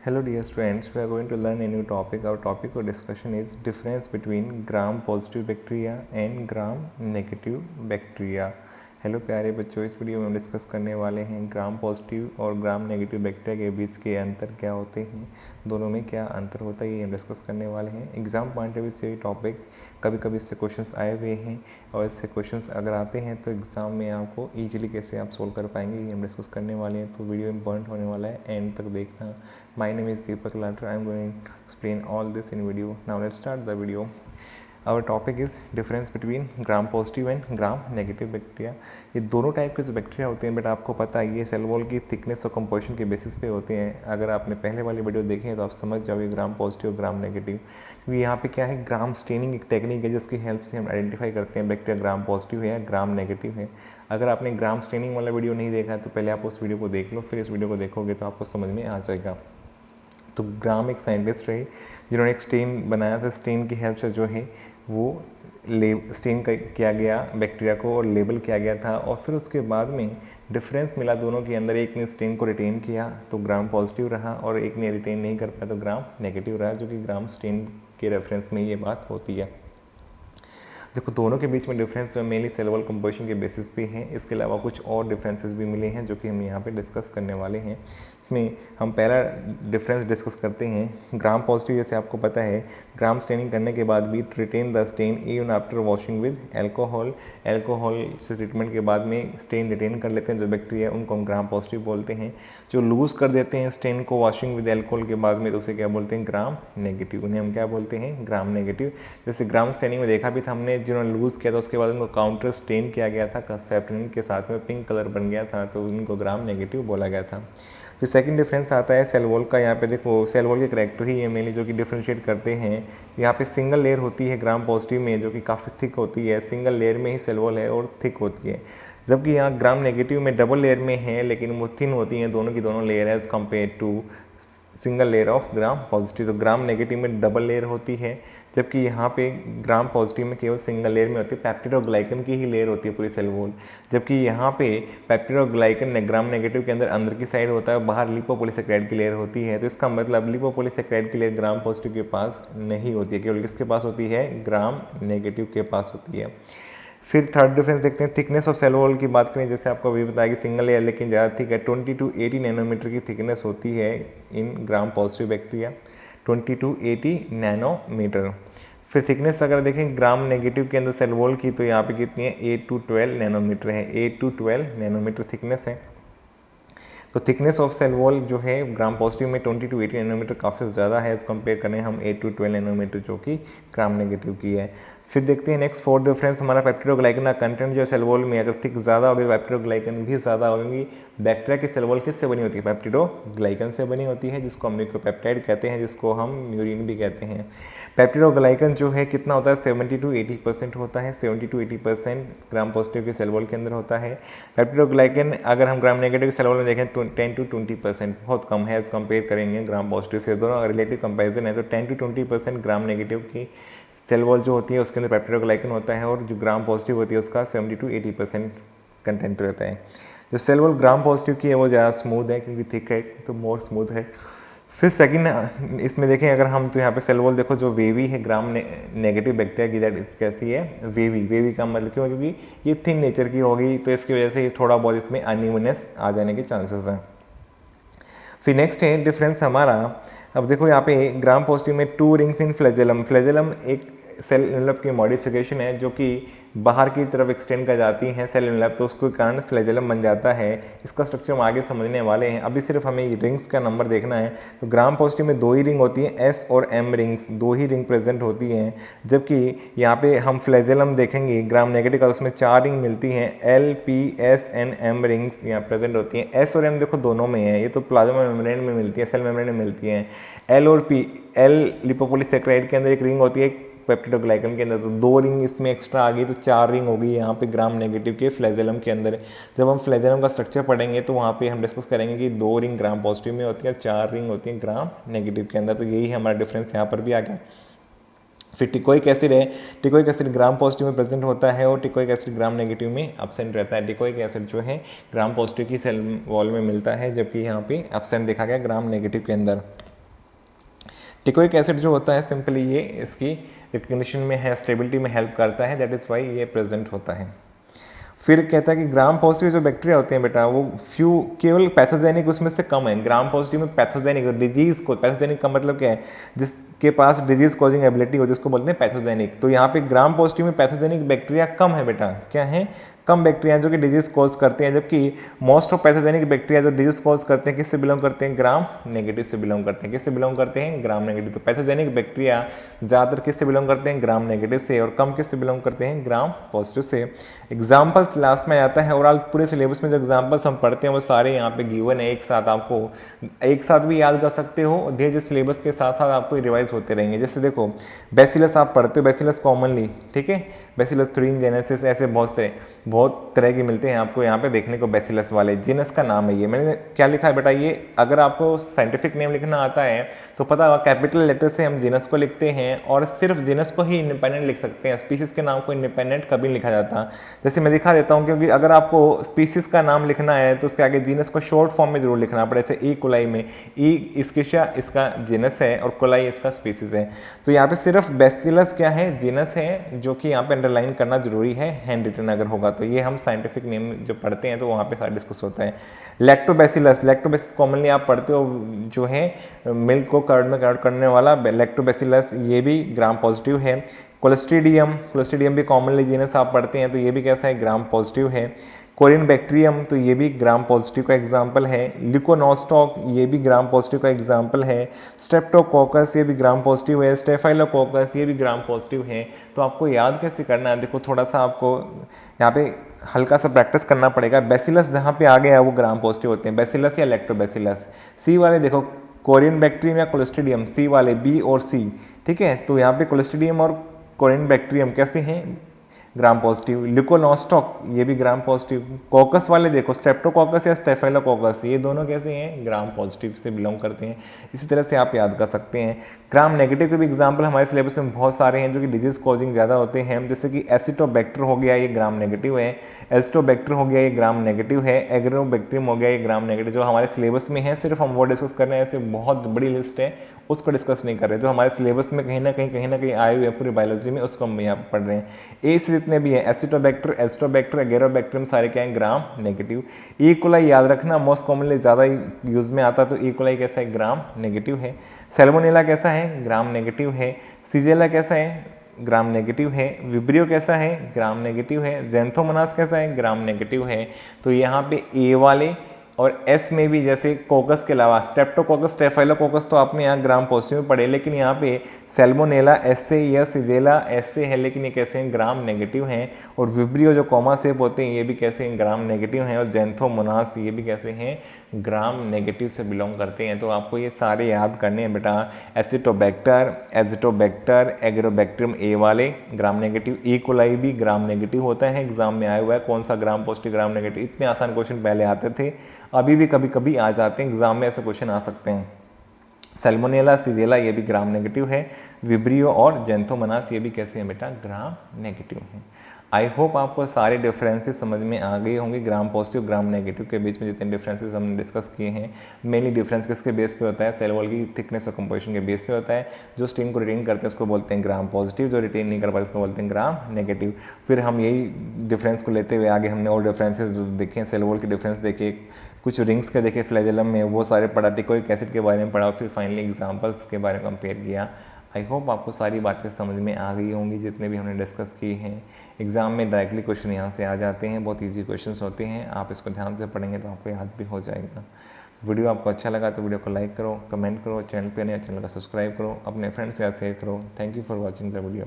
Hello dear students, we are going to learn a new topic. Our topic of discussion is difference between gram positive bacteria and gram negative bacteria. Hello प्यारे बच्चों, इस video में हम discuss करने वाले हैं gram positive और ग्राम negative bacteria के बीच के अंतर क्या होते हैं, दोनों में क्या अंतर होता है, ये हम डिस्कस करने वाले हैं। एग्ज़ाम पॉइंट ऑफ व्यू से ये टॉपिक कभी कभी इससे क्वेश्चंस आए हुए हैं और इससे क्वेश्चंस अगर आते हैं तो एग्ज़ाम में आपको ईजिली कैसे आप सोल्व कर पाएंगे, ये हम डिस्कस करने वाले हैं। तो वीडियो इंपॉर्टेंट होने वाला है, एंड तक देखना। My name is Deepak Latar, I am going to explain all this in video. Now let's start the video. Our topic is difference between gram positive and gram negative bacteria. ये दोनों type के जो bacteria होते हैं, but आपको पता है ये सेल वॉल की थिकनेस और कंपोजिशन के बेसिस पे होते हैं। अगर आपने पहले वाली वीडियो देखी है तो आप समझ जाओगे ग्राम पॉजिटिव और ग्राम नेगेटिव। क्योंकि यहाँ पे क्या है, ग्राम स्टेनिंग एक टेक्निक है जिसकी हेल्प से हम आइडेंटिफाई करते हैं बैक्टीरिया ग्राम पॉजिटिव है या ग्राम नेगेटिव है। अगर आपने ग्राम स्टेनिंग वाला वीडियो नहीं देखा है तो पहले आप उस वीडियो को देख लो, फिर इस वीडियो को देखोगे तो आपको समझ में आ जाएगा। तो ग्राम एक साइंटिस्ट रहे जिन्होंने एक स्टेन बनाया था। स्टेन की हेल्प से जो है वो स्टेन किया गया बैक्टीरिया को और लेबल किया गया था, और फिर उसके बाद में डिफरेंस मिला दोनों के अंदर। एक ने स्टेन को रिटेन किया तो ग्राम पॉजिटिव रहा, और एक ने रिटेन नहीं कर पाया तो ग्राम नेगेटिव रहा, जो कि ग्राम स्टेन के रेफरेंस में ये बात होती है। देखो, दोनों के बीच में डिफरेंस जो मेनली सेल वॉल कंपोजिशन के बेसिस पे है। इसके अलावा कुछ और डिफरेंसेस भी मिले हैं जो कि हम यहाँ पे डिस्कस करने वाले हैं। इसमें हम पहला डिफरेंस डिस्कस करते हैं ग्राम पॉजिटिव। जैसे आपको पता है, ग्राम स्टेनिंग करने के बाद भी retain the stain even after washing with alcohol. Alcohol से ट्रीटमेंट के बाद में स्टेन रिटेन कर लेते हैं जो बैक्टीरिया, उनको हम ग्राम पॉजिटिव बोलते हैं। जो लूज़ कर देते हैं स्टेन को वॉशिंग विद एल्कोहल के बाद में, तो उसे क्या बोलते हैं, ग्राम नेगेटिव। उन्हें हम क्या बोलते हैं, ग्राम नेगेटिव। जैसे ग्राम स्टेनिंग में देखा भी था हमने, जिन्होंने लूज़ किया था उसके बाद उनको काउंटर स्टेन किया गया था सेफ्टिन के साथ में, पिंक कलर बन गया था, तो उनको ग्राम नेगेटिव बोला गया था। फिर सेकंड डिफरेंस आता है सेल वॉल का। यहाँ पे देखो, सेल वॉल के करैक्टर ही है मेनली जो कि डिफरेंशिएट करते हैं। यहाँ पे सिंगल लेयर होती है ग्राम पॉजिटिव में जो कि काफ़ी थिक होती है। सिंगल लेयर में ही सेल वॉल है और थिक होती है, जबकि यहाँ ग्राम नेगेटिव में डबल लेयर में है लेकिन वो थिन होती हैं दोनों की दोनों layer as compared to single layer of gram positive. तो ग्राम नेगेटिव में डबल लेयर होती है, जबकि यहाँ पे ग्राम पॉजिटिव में केवल सिंगल लेयर में होती है। पेप्टिडोग्लाइकन की ही लेयर होती है पूरी सेल वॉल, जबकि यहाँ पे पेप्टिडोग्लाइकन ग्राम नेगेटिव के अंदर अंदर की साइड होता है, बाहर लिपोपॉलीसेकेराइड की लेयर होती है। तो इसका मतलब लिपोपॉलीसेकेराइड की लेयर ग्राम पॉजिटिव के पास नहीं होती है, केवल किसके पास होती है, ग्राम नेगेटिव के पास होती है। फिर थर्ड डिफरेंस देखते हैं थिकनेस ऑफ सेल वॉल की बात करें। जैसे आपको अभी बताया कि सिंगल लेयर लेकिन ज़्यादा थिक है, 20 to 80 नैनोमीटर की थिकनेस होती है in gram positive bacteria, 20 to 80 nanometre. फिर थिकनेस अगर देखें ग्राम नेगेटिव के अंदर सेल वॉल की, तो यहाँ पे कितनी है, 8 to 12 नैनोमीटर है, 8 to 12 नैनोमीटर थिकनेस है। तो थिकनेस ऑफ सेल वॉल जो है ग्राम पॉजिटिव में 20 to 80 नैनोमीटर काफ़ी ज़्यादा है एज कम्पेयर करें हम 8 to 12 नैनोमीटर जो कि ग्राम नेगेटिव की है। फिर देखते हैं नेक्स्ट फोर्थ डिफरेंस, हमारा पेप्टिडोग्लाइकन का कंटेंट जो है सेल वॉल में अगर थिक ज़्यादा होगी तो पेप्टिडोग्लाइकन भी ज़्यादा होगी। बैक्टीरिया की सेल वॉल किससे बनी होती है, पेप्टिडोग्लाइकन से बनी होती है, जिसको हम न्यूक्लियोपेप्टाइड कहते हैं, जिसको हम म्यूरिन भी कहते हैं। पेप्टिडोग्लाइकन जो है कितना होता है, 70 to 80% होता है, 70 to 80% ग्राम पॉजिटिव के सेल वॉल के अंदर होता है। पेप्टिडोग्लाइकन अगर हम ग्राम नेगेटिव के सेल वॉल में देखें तो 10 to 20% बहुत कम है एज कम्पेयर करेंगे ग्राम पॉजिटिव से। दोनों रिलेटिव कंपेरिजन है तो 10 to 20% ग्राम नेगेटिव की सेल वॉल जो होती है उसके अंदर पेप्टिडोग्लाइकन होता है, और जो ग्राम पॉजिटिव होती है उसका 70 to 80% कंटेंट रहता है। जो सेल वॉल ग्राम पॉजिटिव की है वो ज़्यादा स्मूथ है क्योंकि थिक है, तो मोर स्मूथ है। फिर सेकंड इसमें देखें अगर हम, तो यहाँ पे सेल वॉल देखो जो वेवी है ग्राम नेगेटिव बैक्टीरिया की, दैट कैसी है, वेवी। वेवी का मतलब क्यों, क्योंकि ये थिन नेचर की होगी तो इसकी वजह से ये थोड़ा बहुत इसमें अनइवननेस आ जाने के चांसेस हैं। फिर नेक्स्ट है डिफरेंस हमारा, अब देखो यहाँ पे ग्राम पॉजिटिव में 2 रिंग्स इन फ्लैजेलम। फ्लैजेलम एक सेल एनवेलप की मॉडिफिकेशन है जो कि बाहर की तरफ एक्सटेंड कर जाती हैं सेल एनवेलप, तो उसके कारण फ्लैजेलम बन जाता है। इसका स्ट्रक्चर हम आगे समझने वाले हैं, अभी सिर्फ हमें रिंग्स का नंबर देखना है। तो ग्राम पॉजिटिव में 2 ही रिंग होती हैं, एस और एम रिंग्स, 2 ही रिंग प्रेजेंट होती हैं, जबकि यहाँ पे हम फ्लैजेलम देखेंगे ग्राम नेगेटिव का, उसमें 4 रिंग मिलती हैं, L, P, S and M rings यहाँ प्रेजेंट होती हैं। एस और एम देखो दोनों में है, ये तो प्लाज्मा मेम्ब्रेन में मिलती है, सेल मेम्ब्रेन में मिलती हैं। एल और पी, एल लिपोपॉलीसेकेराइड के अंदर एक रिंग होती है, पेप्टिडोग्लाइकन के अंदर तो 2 रिंग इसमें एक्स्ट्रा आ गई, तो 4 रिंग होगी यहाँ पे ग्राम नेगेटिव के फ्लैजेलम के अंदर। जब हम फ्लैजेलम का स्ट्रक्चर पढ़ेंगे तो वहाँ पे हम डिस्कस करेंगे कि 2 रिंग ग्राम पॉजिटिव में होती है, 4 रिंग होती हैं ग्राम नेगेटिव के अंदर। तो यही हमारा डिफरेंस यहाँ पर भी आ गया। फिर टिकोइक एसिड है, टिकोइक एसिड ग्राम पॉजिटिव में प्रेजेंट होता है और टिकोइक एसिड ग्राम नेगेटिव में एब्सेंट रहता है। टिकोइक एसिड जो है ग्राम पॉजिटिव की सेल वॉल में मिलता है, जबकि यहाँ पे एब्सेंट देखा गया ग्राम नेगेटिव के अंदर। टिकोइक एसिड जो होता है सिंपली ये इसकी रिकग्निशन में है, स्टेबिलिटी में हेल्प करता है, दैट इज़ वाई ये प्रेजेंट होता है। फिर कहता है कि ग्राम पॉजिटिव जो बैक्टीरिया होते हैं बेटा वो फ्यू केवल पैथोजेनिक उसमें से कम है। ग्राम पॉजिटिव में पैथोजेनिक डिजीज को, पैथोजेनिक का मतलब क्या है, जिसके पास डिजीज कॉजिंग एबिलिटी हो जिसको बोलते हैं पैथोजेनिक। तो यहाँ पे ग्राम पॉजिटिव में पैथोजेनिक बैक्टीरिया कम है बेटा, क्या है, कम बैक्टीरिया जो कि डिजीज कॉज करते हैं, जबकि मोस्ट ऑफ पैथोजेनिक बैक्टीरिया जो डिजीज कॉज करते हैं किससे बिलोंग करते हैं, ग्राम नेगेटिव से बिलोंग करते हैं। किससे बिलोंग करते हैं, ग्राम नेगेटिव। तो पैथोजेनिक बैक्टीरिया ज़्यादातर किससे बिलोंग करते हैं, ग्राम नेगेटिव से, और कम किससे बिलोंग करते हैं, ग्राम पॉजिटिव से। एग्जाम्पल्स लास्ट में आता है, ओवरऑल पूरे सिलेबस में जो एग्जाम्पल्स हम पढ़ते हैं वो सारे यहाँ पे गिवन है, एक साथ आपको एक साथ भी याद कर सकते हो, धीरे धीरे सिलेबस के साथ साथ आपको रिवाइज होते रहेंगे। जैसे देखो बैसिलस आप पढ़ते हो, बैसिलस कॉमनली, ठीक है, बैसिलस थ्रीन जेनेसिस, ऐसे बहुत तरह के मिलते हैं आपको यहाँ पे देखने को। बैसिलस वाले जीनस का नाम है ये, मैंने क्या लिखा है बेटा, ये अगर आपको साइंटिफिक नेम लिखना आता है तो पता होगा कैपिटल लेटर से हम जीनस को लिखते हैं और सिर्फ जीनस को ही इंडिपेंडेंट लिख सकते हैं, स्पीसीज के नाम को इंडिपेंडेंट कभी नहीं लिखा जाता। जैसे मैं दिखा देता हूँ, क्योंकि अगर आपको स्पीसीज का नाम लिखना है तो उसके आगे जीनस को शॉर्ट फॉर्म में जरूर लिखना पड़े। जैसे ई कोलाई में ई इसका जीनस है और कोलाई इसका स्पीसीज है। तो यहाँ पे सिर्फ बैसिलस क्या है, जीनस है, जो कि यहाँ पे अंडरलाइन करना जरूरी है, हैंड रिटन अगर होगा तो। ये हम साइंटिफिक नेम जो पढ़ते हैं तो वहाँ पे सारा डिस्कस होता है। लैक्टोबैसिलस, लैक्टोबैसिलस कॉमनली आप पढ़ते हो जो है मिल्क को कर्ड में कन्वर्ट करने वाला लैक्टोबैसिलस, ये भी ग्राम पॉजिटिव है। क्लोस्ट्रीडियम भी कॉमनली जीनस आप पढ़ते हैं तो ये भी कैसा है, ग्राम पॉजिटिव है। कोरिन बैक्टीरियम तो ये भी ग्राम पॉजिटिव का एग्जाम्पल है। ल्यूकोनोस्टॉक ये भी ग्राम पॉजिटिव का एग्जाम्पल है। स्ट्रेप्टोकोकस ये भी ग्राम पॉजिटिव है। स्टेफाइलोकोकस ये भी ग्राम पॉजिटिव है। तो आपको याद कैसे करना है, देखो थोड़ा सा आपको यहाँ पे हल्का सा प्रैक्टिस करना पड़ेगा। बैसिलस जहाँ पे आ गया है वो ग्राम पॉजिटिव होते हैं, बैसिलस या लैक्टोबैसिलस। सी वाले देखो कोरिन बैक्टीरियम या क्लोस्ट्रीडियम, सी वाले बी और सी, ठीक है। तो यहाँ पे क्लोस्ट्रीडियम और कोरिन बैक्टीरियम कैसे हैं, ग्राम पॉजिटिव। ल्यूकोनोस्टॉक ये भी ग्राम पॉजिटिव। कोकस वाले देखो स्ट्रेप्टोकोकस या स्टेफाइलोकोकस, ये दोनों कैसे हैं, ग्राम पॉजिटिव से बिलोंग करते हैं। इसी तरह से आप याद कर सकते हैं। ग्राम नेगेटिव के भी एग्जाम्पल हमारे सिलेबस में बहुत सारे हैं जो कि डिजीज कॉजिंग ज़्यादा होते हैं। जैसे कि एसिटोबैक्टर हो गया, ये ग्राम नेगेटिव है। एस्टोबैक्टर हो गया, ये ग्राम नेगेटिव है। एग्रोबैक्टीरियम हो गया, ये ग्राम नेगेटिव। जो हमारे सिलेबस में है सिर्फ हम वो डिस्कस कर रहे हैं, ऐसे बहुत बड़ी लिस्ट है उसको डिस्कस नहीं कर रहे। जो हमारे सिलेबस में कहीं ना कहीं आए हुए हैं पूरी बायोलॉजी में, उसको हम यहाँ पर पढ़ रहे हैं। ए से जितने भी हैं एसिटोबैक्टर, एस्टोबैक्टर, एगेरोबैक्टीरियम, सारे क्या हैं, ग्राम नेगेटिव। ई कोलाई याद रखना, मोस्ट कॉमनली ज़्यादा यूज़ में आता, तो ई कोलाई कैसा है, ग्राम नेगेटिव है। सैल्मोनेला कैसा है, ग्राम नेगेटिव है। सीजेला कैसा है, ग्राम नेगेटिव है। विब्रियो कैसा है, ग्राम नेगेटिव है। ज़ैंथोमोनास कैसा है, ग्राम नेगेटिव है। तो यहाँ पे ए वाले और एस में भी, जैसे कोकस के अलावा स्ट्रेप्टोकोकस, स्टेफाइलोकोकस तो आपने यहाँ ग्राम पॉजिटिव में पढ़े, लेकिन यहाँ पे सैल्मोनेला एस से या सिजेला एस से है, लेकिन ये कैसे हैं, ग्राम नेगेटिव हैं। और विब्रियो जो कोमा सेप होते हैं ये भी कैसे हैं, ग्राम नेगेटिव हैं। और ज़ैंथोमोनास ये भी कैसे हैं, ग्राम नेगेटिव से बिलोंग करते हैं। तो आपको ये सारे याद करने हैं बेटा। एसिटोबैक्टर, एजिटोबैक्टर, एग्रोबैक्टीरियम ए वाले ग्राम नेगेटिव। ई कोलाई भी ग्राम नेगेटिव होता है, एग्जाम में आया हुआ है कौन सा ग्राम पॉजिटिव ग्राम नेगेटिव। इतने आसान क्वेश्चन पहले आते थे, अभी भी कभी कभी आ जाते हैं एग्जाम में, ऐसे क्वेश्चन आ सकते हैं। सैल्मोनेला, सीजेला ये भी ग्राम नेगेटिव है। विब्रियो और ज़ैंथोमोनास ये भी कैसे हैं बेटा, ग्राम नेगेटिव हैं। आई होप आपको सारे डिफरेंसेस समझ में आ गए होंगे ग्राम पॉजिटिव ग्राम नेगेटिव के बीच में। जितने डिफरेंसेस हमने डिस्कस किए हैं, मेनली डिफरेंस किसके बेस पे होता है, सेल वॉल की थिकनेस और कंपोजिशन के बेस पे होता है। जो स्ट्रिंग को रिटेन करते हैं उसको बोलते हैं ग्राम पॉजिटिव, जो रिटेन नहीं कर पाते उसको बोलते हैं ग्राम नेगेटिव। फिर हम यही डिफरेंस को लेते हुए आगे हमने और डिफरेंसेस देखे, सेल वॉल के डिफरेंस देखे, कुछ रिंग्स के देखे फ्लैजेलम में, वो सारे पढ़ा, टिकोइक एसिड के बारे में पढ़ा, फिर फाइनली एग्जाम्पल्स के बारे में कंपेयर किया। आई होप आपको सारी बातें समझ में आ गई होंगी जितने भी हमने डिस्कस किए हैं। एग्जाम में डायरेक्टली क्वेश्चन यहाँ से आ जाते हैं, बहुत इजी क्वेश्चंस होते हैं, आप इसको ध्यान से पढ़ेंगे तो आपको याद भी हो जाएगा। वीडियो आपको अच्छा लगा तो वीडियो को लाइक करो, कमेंट करो, चैनल पे नए चैनल का सब्सक्राइब करो, अपने फ्रेंड्स के साथ शेयर करो। Thank you for watching the video.